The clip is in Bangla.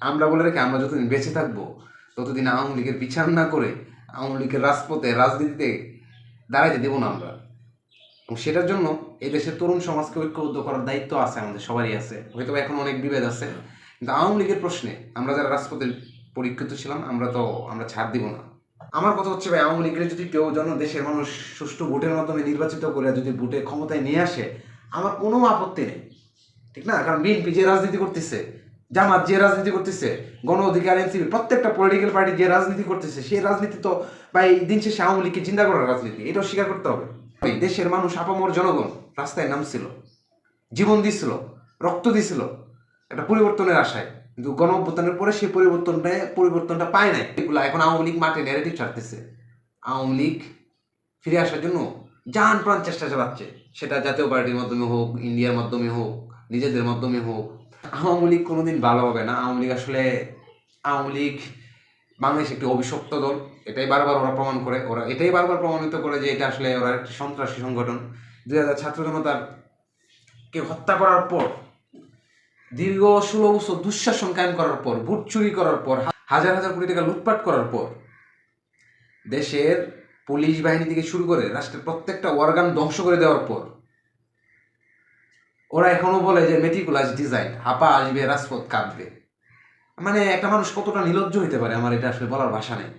আমরা বলে রেখে আমরা যতদিন বেঁচে থাকবো ততদিন আওয়ামী লীগের বিচার না করে আওয়ামী লীগের রাজপথে রাজনীতিতে দাঁড়াইতে দেবো না আমরা। এবং সেটার জন্য এই দেশের তরুণ সমাজকে ঐক্যবদ্ধ করার দায়িত্ব আছে, আমাদের সবারই আছে। হয়তো এখন অনেক বিভেদ আছে, কিন্তু আওয়ামী লীগের প্রশ্নে আমরা যারা রাজপথে পরীক্ষিত ছিলাম আমরা ছাড় দিব না। আমার কথা হচ্ছে ভাই, আওয়ামী লীগের যদি কেউ যেন দেশের মানুষ সুষ্ঠু ভোটের মাধ্যমে নির্বাচিত করে যদি ভোটে ক্ষমতায় নিয়ে আসে, আমার কোনো আপত্তি নেই, ঠিক না? কারণ বিএনপি যে রাজনীতি করতেছে, জামাত যে রাজনীতি করতেছে, গণ অধিকার, এনসিপি, প্রত্যেকটা পলিটিক্যাল পার্টি যে রাজনীতি করতেছে, সেই রাজনীতি তো ভাই দিন শেষে আওয়ামী লীগকে চিন্তা করার রাজনীতি, এটাও স্বীকার করতে হবে। দেশের মানুষ, আপামর জনগণ রাস্তায় নামছিল, জীবন দিছিল, রক্ত দিছিল একটা পরিবর্তনের আশায়, কিন্তু গণ অভ্যুত্থানের পরে সেই পরিবর্তনটা পায় নাই। এগুলো এখন আওয়ামী লীগ মাঠে ন্যারেটিভ ছাড়তেছে, আওয়ামী লীগ ফিরে আসার জন্য জান প্রাণ চেষ্টা চালাচ্ছে, সেটা জাতীয় পার্টির মাধ্যমে হোক, ইন্ডিয়ার মাধ্যমে হোক, নিজেদের মাধ্যমে হোক। আওয়ামী লীগ কোনোদিন ভালো হবে না। আওয়ামী লীগ বাংলাদেশ একটি অভিশপ্ত দল, এটাই বারবার ওরা প্রমাণ করে, ওরা এটাই বারবার প্রমাণিত করে যে এটা আসলে ওরা একটি সন্ত্রাসী সংগঠন। 2000 ছাত্র জনতার কে হত্যা করার পর, দীর্ঘ 16 বছর দুঃশাসন কায়েম করার পর, ভোট চুরি করার পর, হাজার হাজার কোটি টাকা লুটপাট করার পর, দেশের পুলিশ বাহিনী থেকে শুরু করে রাষ্ট্রের প্রত্যেকটা অর্গান ধ্বংস করে দেওয়ার পর ওরা এখনো বলে যে মেটিকুলাস ডিজাইন, হাপা আসবে রাজপথ কাঁপবে। মানে একটা মানুষ কতটা নির্লজ্জ হইতে পারে, আমার এটা আসলে বলার ভাষা নেই।